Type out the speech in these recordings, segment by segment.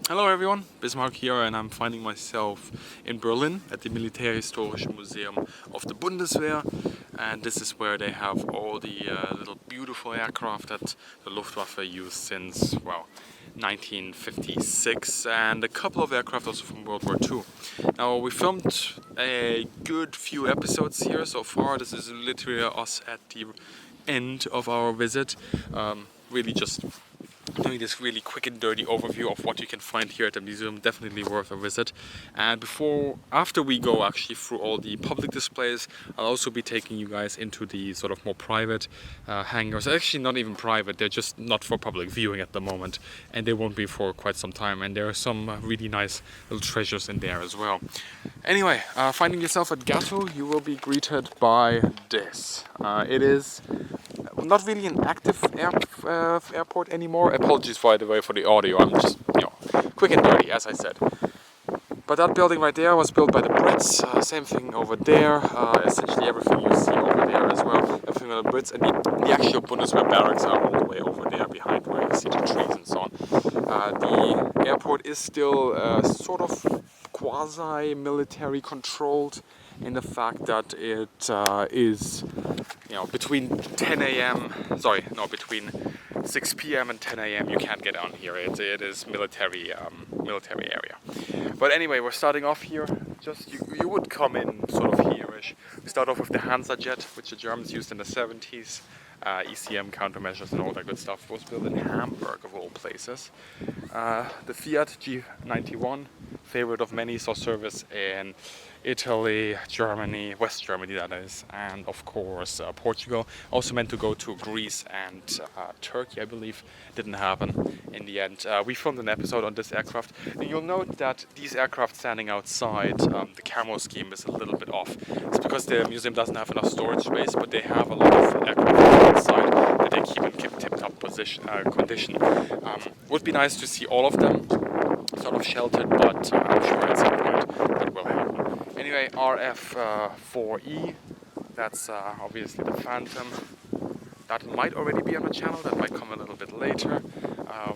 Hello everyone, Bismarck here, and I'm finding myself in Berlin at the Militärhistorische Museum of the Bundeswehr, and this is where they have all the little beautiful aircraft that the Luftwaffe used since, well, 1956, and a couple of aircraft also from World War II. Now, we filmed a good few episodes here so far. This is literally us at the end of our visit, really just doing this really quick and dirty overview of what you can find here at the museum. Definitely worth a visit. And after we go actually through all the public displays, I'll also be taking you guys into the sort of more private hangars. Actually not even private, they're just not for public viewing at the moment, and they won't be for quite some time, and there are some really nice little treasures in there as well. Anyway, finding yourself at Gatow, you will be greeted by this. It is not really an active airport anymore. Apologies, by the way, for the audio. I'm just, quick and dirty, as I said. But that building right there was built by the Brits. Same thing over there. Essentially everything you see over there as well. Everything by the Brits. And the actual Bundeswehr barracks are all the way over there behind where you see the trees and so on. The airport is still sort of quasi-military controlled in the fact that it is, between between 6 p.m. and 10 a.m. you can't get on here. It is military area. But anyway, we're starting off here. Just you would come in sort of here-ish. We start off with the Hangar jet, which the Germans used in the 70s. ECM countermeasures and all that good stuff. It was built in Hamburg, of all places. The Fiat G91, favorite of many, saw service in Italy, Germany, West Germany that is, and of course Portugal. Also meant to go to Greece and Turkey, I believe. Didn't happen in the end. We filmed an episode on this aircraft, and you'll note that these aircraft standing outside, the camo scheme is a little bit off. It's because the museum doesn't have enough storage space, but they have a lot of aircraft inside that they keep in tip-top condition. Would be nice to see all of them sort of sheltered, but I'm sure at some point that will happen. Anyway, RF4E, that's obviously the Phantom. That might already be on the channel, that might come a little bit later.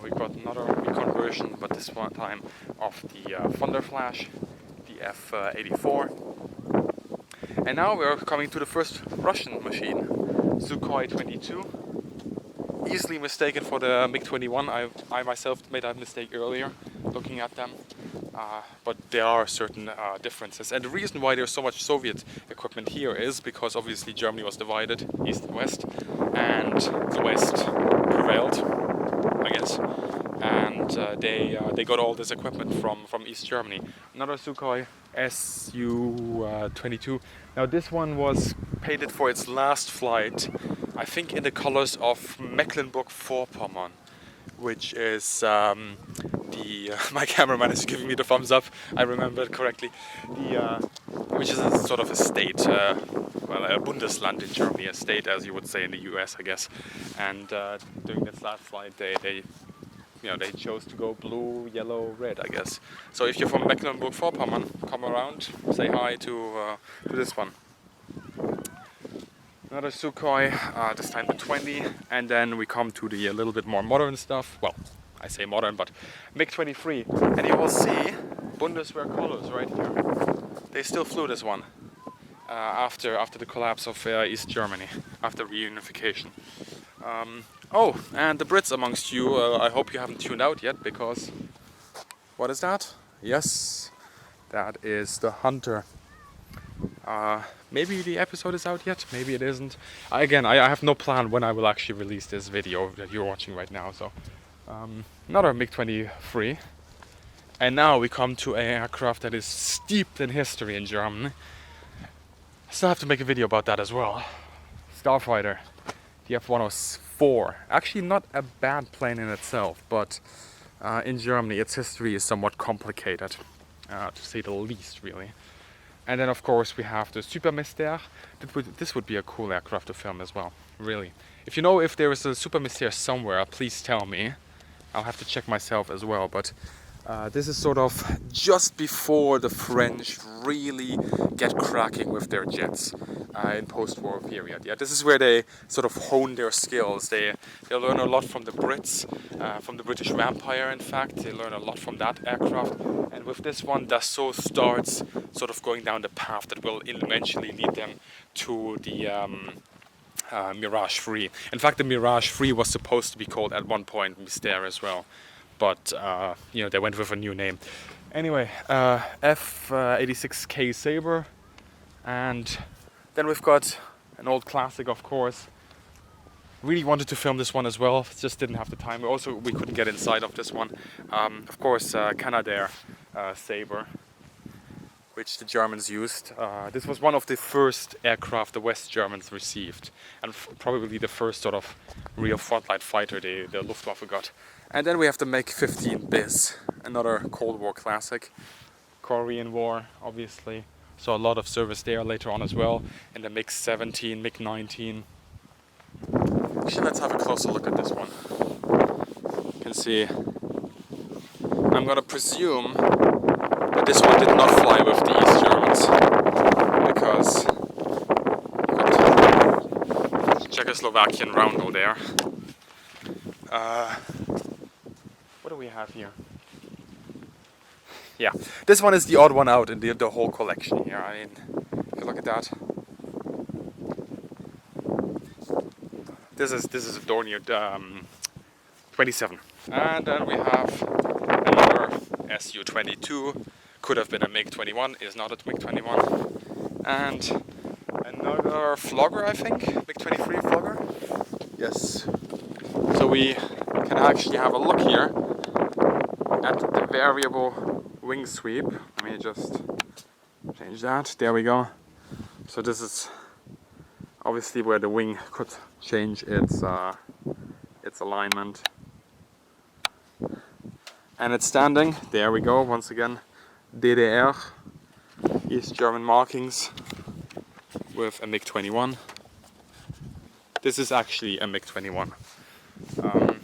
We got another reconversion, but this one time of the Thunderflash, the F-84. And now we're coming to the first Russian machine, Sukhoi 22. Easily mistaken for the MiG-21. I myself made that mistake earlier, looking at them. But there are certain differences. And the reason why there's so much Soviet equipment here is because obviously Germany was divided, east and west, and the west prevailed, I guess. And they got all this equipment from East Germany. Another Sukhoi Su-22. Now this one was painted for its last flight, I think in the colors of Mecklenburg-Vorpommern, which is my cameraman is giving me the thumbs up, I remember it correctly, which is a sort of a state, a Bundesland in Germany, a state as you would say in the US, I guess. And during this last flight they chose to go blue, yellow, red, I guess. So if you're from Mecklenburg-Vorpommern, come around, say hi to this one. Another Sukhoi, this time the 20, and then we come to the little bit more modern stuff. Well, I say modern, but MiG-23, and you will see Bundeswehr colors right here. They still flew this one after the collapse of East Germany, after reunification. Oh, and the Brits amongst you, I hope you haven't tuned out yet, because what is that? Yes, that is the Hunter. Maybe the episode is out yet, maybe it isn't. Again, I have no plan when I will actually release this video that you're watching right now. So another MiG-23. And now we come to an aircraft that is steeped in history in Germany. I still have to make a video about that as well. Starfighter, the F-104. Actually not a bad plane in itself, but in Germany its history is somewhat complicated, to say the least, really. And then of course we have the Super-Mystère. This would be a cool aircraft to film as well, really. If you know if there is a Super-Mystère somewhere, please tell me. I'll have to check myself as well, but This is sort of just before the French really get cracking with their jets in post-war period. Yeah, this is where they sort of hone their skills. They learn a lot from the Brits, from the British Empire. In fact, they learn a lot from that aircraft. And with this one, Dassault starts sort of going down the path that will eventually lead them to the Mirage 3. In fact, the Mirage 3 was supposed to be called at one point Mystère as well. But you know, they went with a new name. Anyway, F-86K Sabre, and then we've got an old classic, of course. Really wanted to film this one as well, just didn't have the time. Also, we couldn't get inside of this one. Of course, Canadair Sabre, which the Germans used. This was one of the first aircraft the West Germans received, and probably the first sort of real frontline fighter the Luftwaffe got. And then we have the MiG-15 Biz, another Cold War classic. Korean War, obviously. So a lot of service there later on as well. And the MiG-17, MiG-19. Actually, let's have a closer look at this one. You can see, I'm gonna presume that this one did not fly with the East Germans, because you've got Czechoslovakian roundel there. What do we have here? Yeah, this one is the odd one out in the whole collection here. I mean, if you look at that, this is a Dornier 27, and then we have another Su-22. Could have been a MiG-21, is not a MiG-21, and another Flogger, I think, MiG-23 Flogger. Yes. So we can actually have a look here at the variable wing sweep. Let me just change that. There we go. So this is obviously where the wing could change its alignment. And it's standing. There we go. Once again, DDR, East German markings with a MiG-21. This is actually a MiG-21. So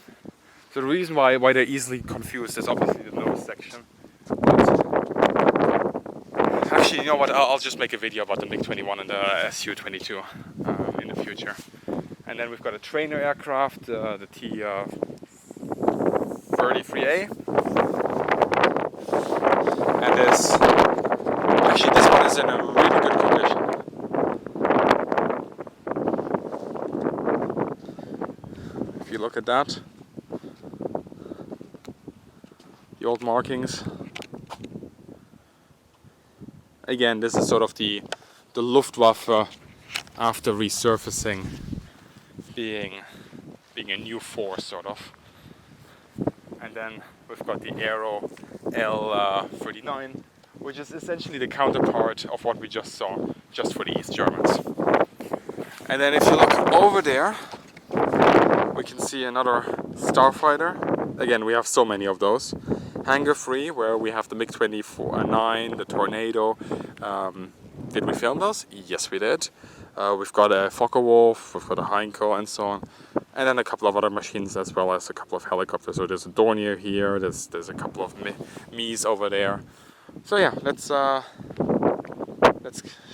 the reason why they're easily confused is obviously the nose section. Actually, you know what? I'll just make a video about the MiG-21 and the Su-22 in the future. And then we've got a trainer aircraft, the T-33A. And this one is in a really good condition. If you look at that, the old markings. Again, this is sort of the Luftwaffe after resurfacing, being a new force, sort of. And then we've got the Aero L-39, which is essentially the counterpart of what we just saw, just for the East Germans. And then if you look over there, we can see another starfighter. Again, we have so many of those. Hangar 3, where we have the MiG-29, the Tornado. Did we film those? Yes, we did. We've got a Focke-Wulf, we've got a Heinkel, and so on. And then a couple of other machines, as well as a couple of helicopters. So there's a Dornier here, there's a couple of Mies over there. So yeah, let's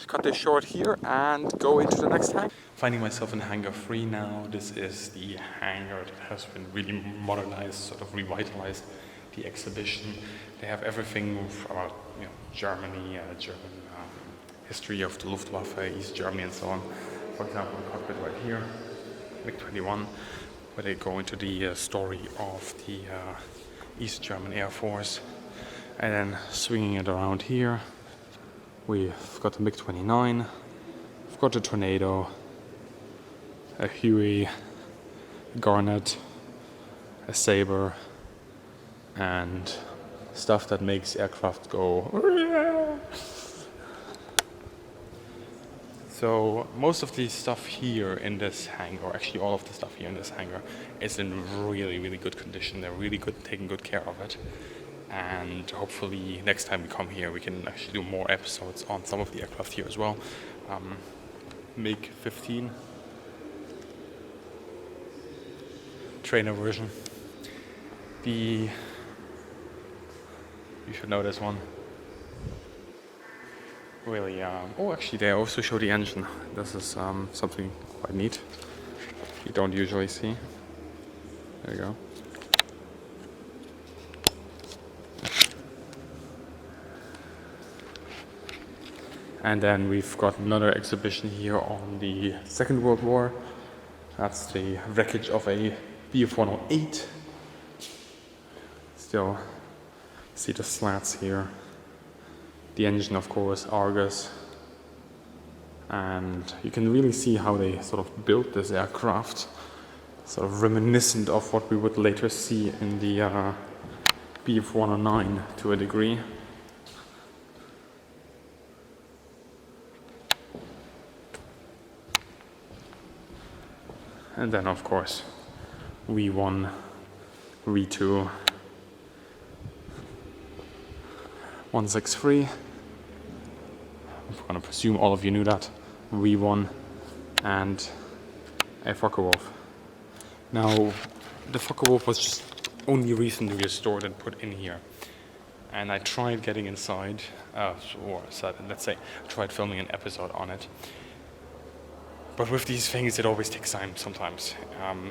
cut this short here and go into the next hangar. Finding myself in Hangar 3 now. This is the hangar that has been really modernized, sort of revitalized. The exhibition. They have everything about Germany, German history of the Luftwaffe, East Germany, and so on. For example, the cockpit right here, MiG-21, where they go into the story of the East German Air Force. And then swinging it around here, we've got the MiG-29, we've got the Tornado, a Huey, a Garnet, a Sabre, and stuff that makes aircraft go. So most of the stuff here in this hangar, actually all of the stuff here in this hangar, is in really, really good condition. They're really good, taking good care of it. And hopefully next time we come here, we can actually do more episodes on some of the aircraft here as well. MiG-15 trainer version. The You should know this one. Really, oh, actually, they also show the engine. This is something quite neat. You don't usually see. There you go. And then we've got another exhibition here on the Second World War. That's the wreckage of a Bf-108. Still see the slats here. The engine, of course, Argus. And you can really see how they sort of built this aircraft. Sort of reminiscent of what we would later see in the Bf-109 to a degree. And then, of course, V1, V2, 163. I'm going to presume all of you knew that. V1 and a Focke-Wulf. Now, the Focke-Wulf was just only recently restored and put in here. And I tried getting inside, let's say, I tried filming an episode on it. But with these things, it always takes time sometimes.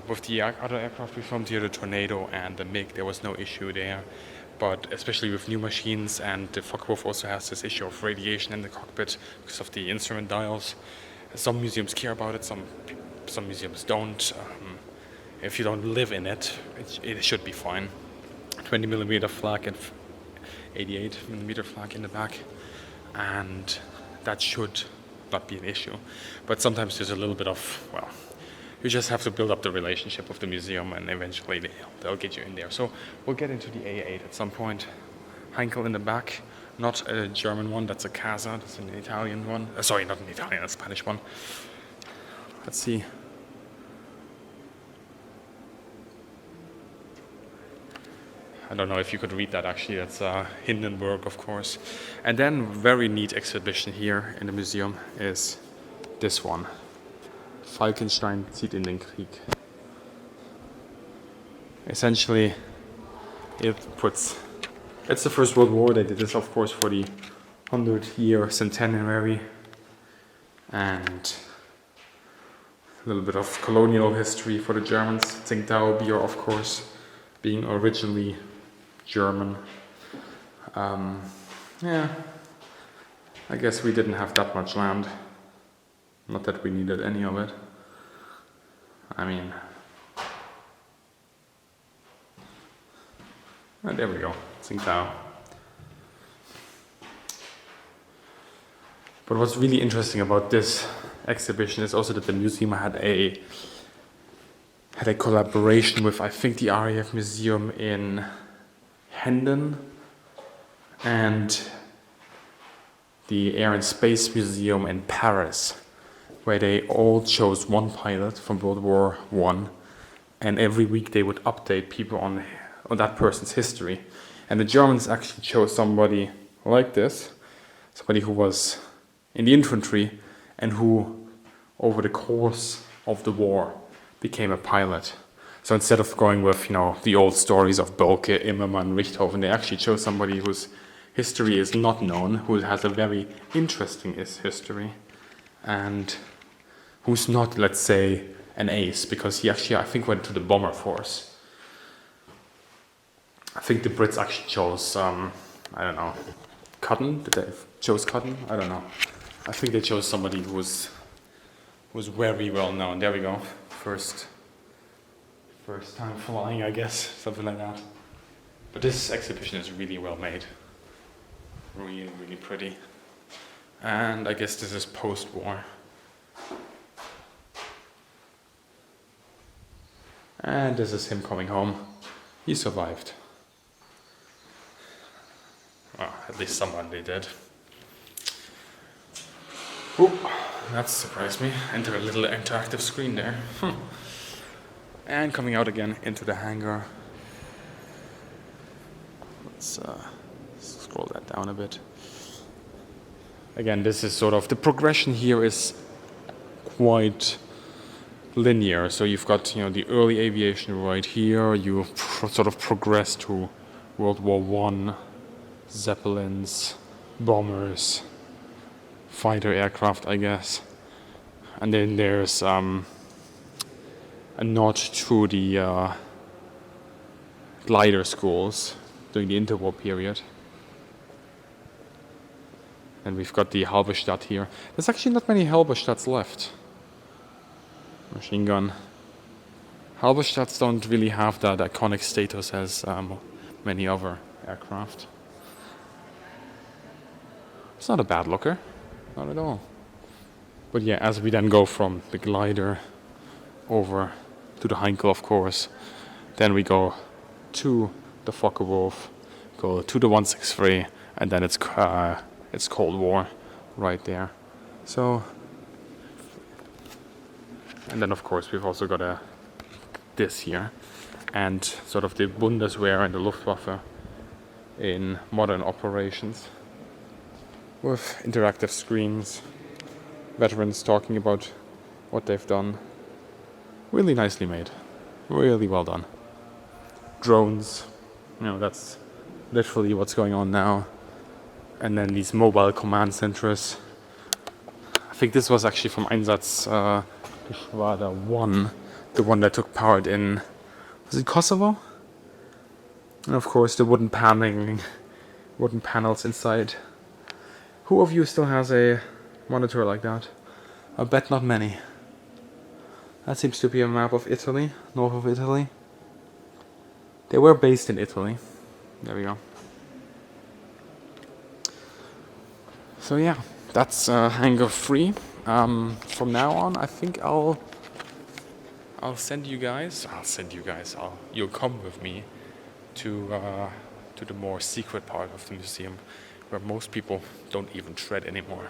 With the other aircraft we filmed here, the Tornado and the MiG, there was no issue there. But especially with new machines, and the Focke-Wulf also has this issue of radiation in the cockpit because of the instrument dials. Some museums care about it, some museums don't. If you don't live in it, it should be fine. 20mm flag and 88mm flag in the back, and that should not be an issue. But sometimes there's a little bit of, well, you just have to build up the relationship with the museum, and eventually they'll get you in there. So we'll get into the A8 at some point. Heinkel in the back, not a German one, that's a Casa, that's an Italian one. Sorry, not an Italian, a Spanish one. Let's see. I don't know if you could read that actually, that's Hindenburg, of course. And then very neat exhibition here in the museum is this one. Falkenstein zieht in den Krieg. Essentially, it's the First World War. They did this, of course, for the 100-year centenary, and a little bit of colonial history for the Germans. Tsingtao beer, of course, being originally German. Yeah, I guess we didn't have that much land. Not that we needed any of it. I mean, there we go, Tsingtao. But what's really interesting about this exhibition is also that the museum had a collaboration with, I think, the RAF Museum in Hendon and the Air and Space Museum in Paris, where they all chose one pilot from World War I, and every week they would update people on that person's history. And the Germans actually chose somebody like this, somebody who was in the infantry and who, over the course of the war, became a pilot. So instead of going with, the old stories of Bölke, Immermann, Richthofen, they actually chose somebody whose history is not known, who has a very interesting history, and who's not, let's say, an ace, because he actually, I think, went to the bomber force. I think the Brits actually chose, I don't know, Cotton? Did they chose Cotton? I don't know. I think they chose somebody who was very well known. There we go. First time flying, I guess, something like that. But this exhibition is really well made. Really, really pretty. And I guess this is post-war. And this is him coming home. He survived. Well, at least somebody did. Oop, that surprised me. Enter a little interactive screen there. And coming out again into the hangar. Let's scroll that down a bit. Again, this is sort of, the progression here is quite linear. So you've got, the early aviation right here. You sort of progress to World War I. Zeppelins, bombers, fighter aircraft, I guess. And then there's a nod to the glider schools during the interwar period. And we've got the Halberstadt here. There's actually not many Halberstadts left. Machine gun. Halberstadts don't really have that iconic status as many other aircraft. It's not a bad looker, not at all. But yeah, as we then go from the glider over to the Heinkel, of course, then we go to the Focke-Wulf, go to the 163, and then it's Cold War right there. So, and then of course we've also got this here, and sort of the Bundeswehr and the Luftwaffe in modern operations, with interactive screens, veterans talking about what they've done. Really nicely made, really well done. Drones, that's literally what's going on now. And then these mobile command centers. I think this was actually from Einsatz Geschwader 1, the one that took part in, was it Kosovo? And of course the wooden panels inside. Who of you still has a monitor like that? I bet not many. That seems to be a map of Italy, north of Italy. They were based in Italy. There we go. So yeah, that's Hangar 3. From now on, I think you'll come with me to the more secret part of the museum, where most people don't even tread anymore.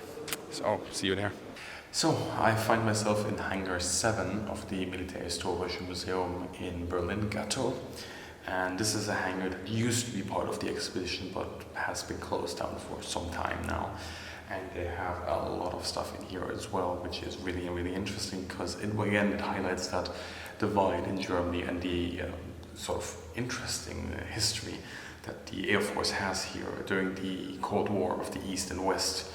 So, see you there. So, I find myself in Hangar 7 of the Militärhistorische Museum in Berlin-Gatow. And this is a hangar that used to be part of the exhibition, but has been closed down for some time now. And they have a lot of stuff in here as well, which is really, really interesting, because it highlights that divide in Germany and the sort of interesting history that the Air Force has here during the Cold War of the East and West.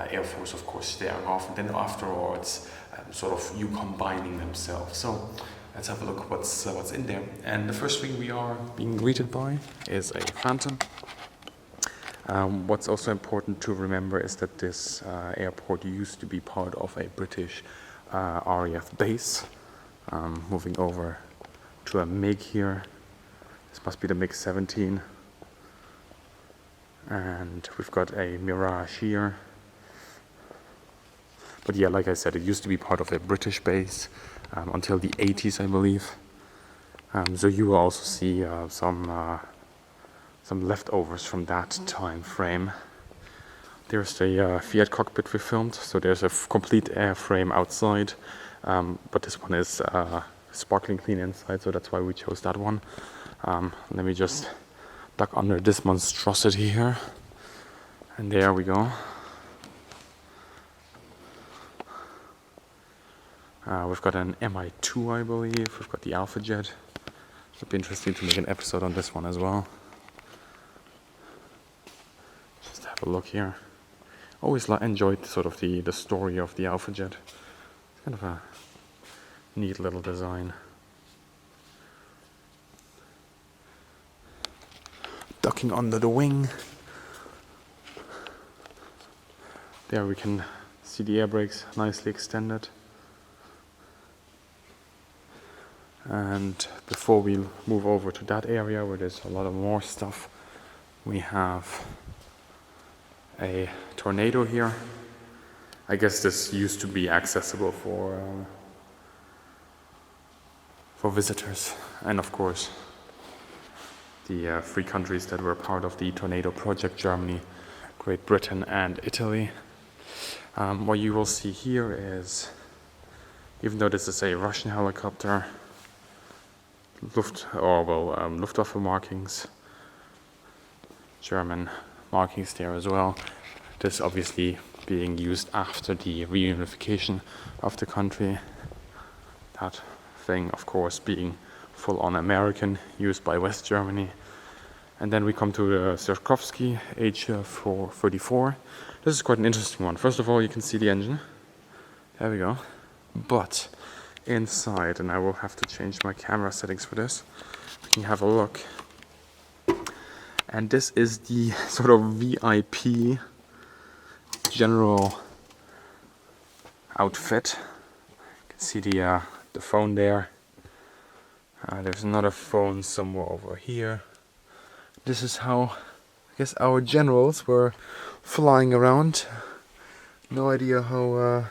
Air Force, of course, staring off, and then afterwards, sort of you combining themselves. So let's have a look what's in there. And the first thing we are being greeted by is a Phantom. What's also important to remember is that this airport used to be part of a British RAF base. Moving over to a MiG here. This must be the MiG-17. And we've got a Mirage here. But yeah, like I said, it used to be part of a British base until the 80s, I believe. So you will also see some leftovers from that time frame. There's the Fiat cockpit we filmed, so there's a complete airframe outside, but this one is sparkling clean inside, so that's why we chose that one. Let me just duck under this monstrosity here, and there we go. We've got an Mi-2, I believe. We've got the Alpha Jet. It'd be interesting to make an episode on this one as well. Just have a look here. Always enjoyed sort of the story of the Alpha Jet. It's kind of a neat little design. Ducking under the wing. There we can see the air brakes nicely extended. And before we move over to that area where there's a lot of more stuff, we have a Tornado here. I guess this used to be accessible for visitors, and of course the three countries that were part of the Tornado project: Germany, Great Britain, and Italy. What you will see here is, even though this is a Russian helicopter, Luftwaffe markings, German markings there as well. This obviously being used after the reunification of the country. That thing, of course, being full-on American, used by West Germany. And then we come to the Sierkowski H434. This is quite an interesting one. First of all, you can see the engine. There we go. But inside, and I will have to change my camera settings for this, we can have a look. And this is the sort of VIP general outfit. You can see the phone there. There's another phone somewhere over here. This is how, I guess, our generals were flying around. No idea how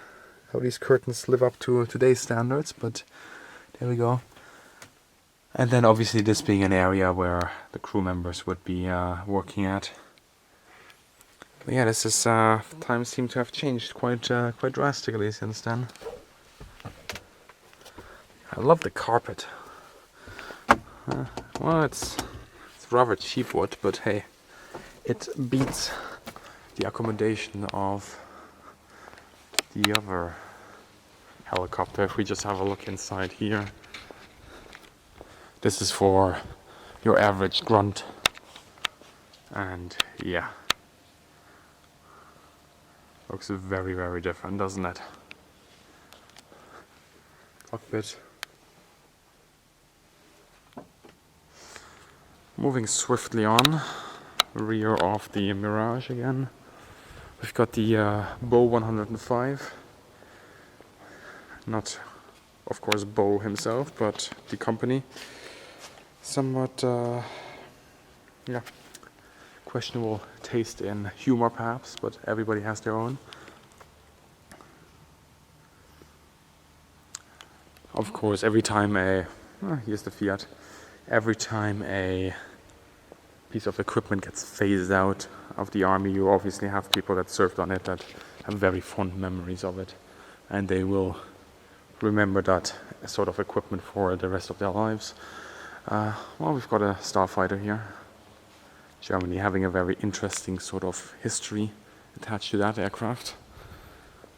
these curtains live up to today's standards, but there we go. And then obviously this being an area where the crew members would be working at. But yeah, this is times seem to have changed quite drastically since then. I love the carpet. Well, it's rather cheap wood, but hey, it beats the accommodation of the other helicopter. If we just have a look inside here, this is for your average grunt, and yeah, looks very, very different, doesn't it? Cockpit. Moving swiftly on, rear of the Mirage again. We've got the Bo 105. Not, of course, Bo himself, but the company. Somewhat, yeah, questionable taste in humor perhaps, but everybody has their own. Of course, every time here's the Fiat. Every time a piece of equipment gets phased out of the army, you obviously have people that served on it that have very fond memories of it, and they will remember that sort of equipment for the rest of their lives. Well, we've got a starfighter here. Germany having a very interesting sort of history attached to that aircraft.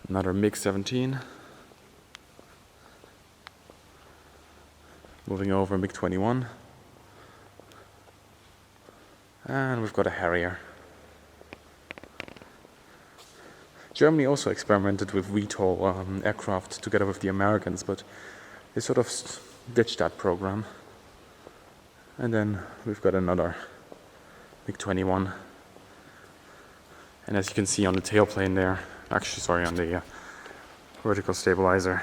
Another MiG-17. Moving over, MiG-21. And we've got a Harrier. Germany also experimented with VTOL aircraft together with the Americans, but they sort of ditched that program. And then we've got another MiG-21. And as you can see on the tailplane there, actually sorry, on the vertical stabilizer,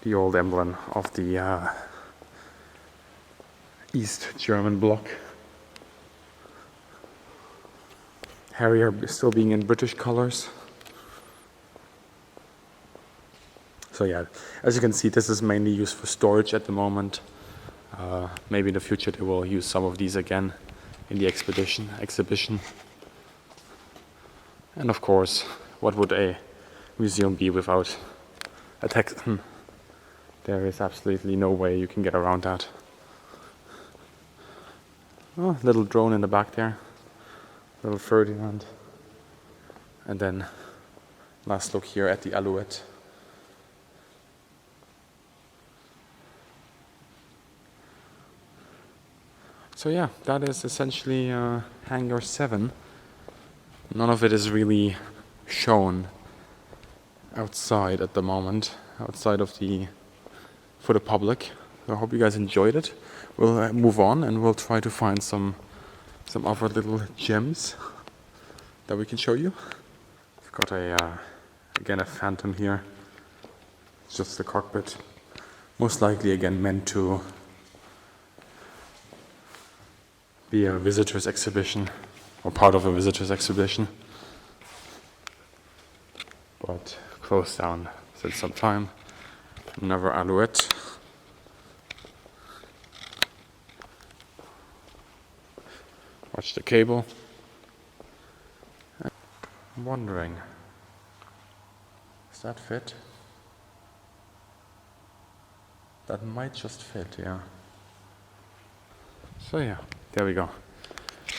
the old emblem of the East German bloc. Harrier still being in British colors. So yeah, as you can see, this is mainly used for storage at the moment. Maybe in the future they will use some of these again in the exhibition. And of course, what would a museum be without a Texan? There is absolutely no way you can get around that. Oh, little drone in the back there. Little Ferdinand. And then last look here at the Alouette. So yeah, that is essentially Hangar 7. None of it is really shown outside at the moment, outside of for the public. So I hope you guys enjoyed it. We'll move on and we'll try to find some other little gems that we can show you. We've got again a Phantom here. It's just the cockpit. Most likely again meant to be a visitor's exhibition or part of a visitor's exhibition, but closed down since some time. Another Alouette. Watch the cable. I'm wondering, does that fit? That might just fit, yeah. So yeah, there we go.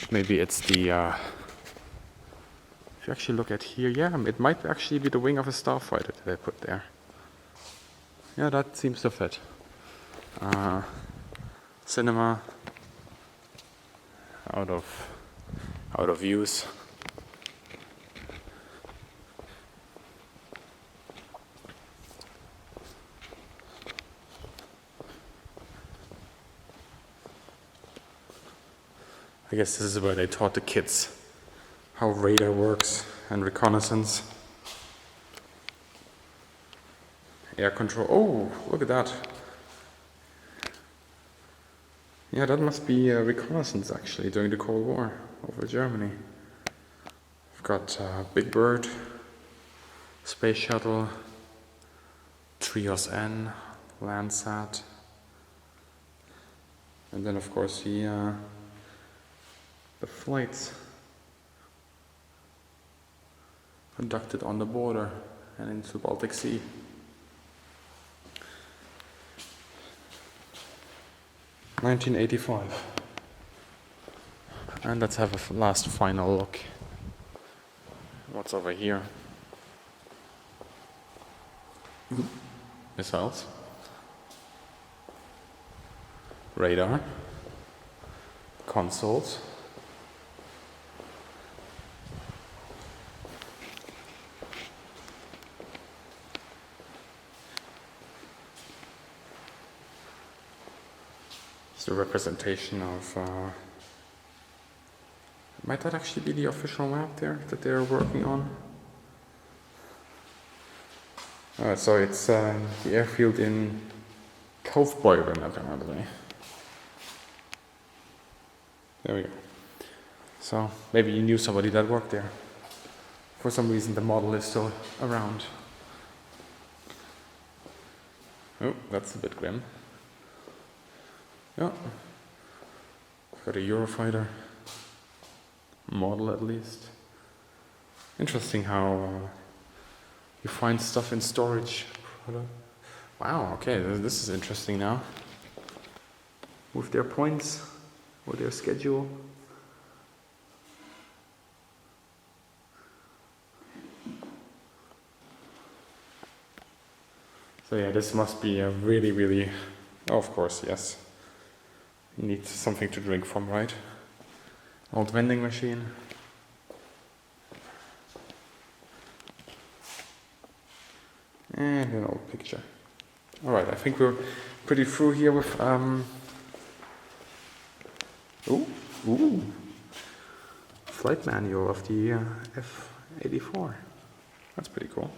Maybe it's the, if you actually look at here, yeah, it might actually be the wing of a starfighter that they put there. Yeah, that seems to fit. Cinema. out of use. I guess this is where they taught the kids how radar works and reconnaissance. Air control. Oh, look at that. Yeah, that must be reconnaissance actually during the Cold War over Germany. We've got Big Bird, Space Shuttle, Trios N, Landsat, and then of course the flights conducted on the border and into the Baltic Sea. (1985). And let's have a last final look. What's over here? Missiles. Radar. Consoles. It's a representation of might that actually be the official map there that they're working on? So it's the airfield in Kaufbeuren apparently. There we go. So maybe you knew somebody that worked there. For some reason the model is still around. Oh, that's a bit grim. Yeah. Got a Eurofighter. Model at least. Interesting how you find stuff in storage. Wow, okay, this is interesting now. With their points or their schedule. So yeah, this must be a really, oh, of course, yes. You need something to drink from, right? Old vending machine. And an old picture. Alright, I think we're pretty through here with flight manual of the F-84. That's pretty cool.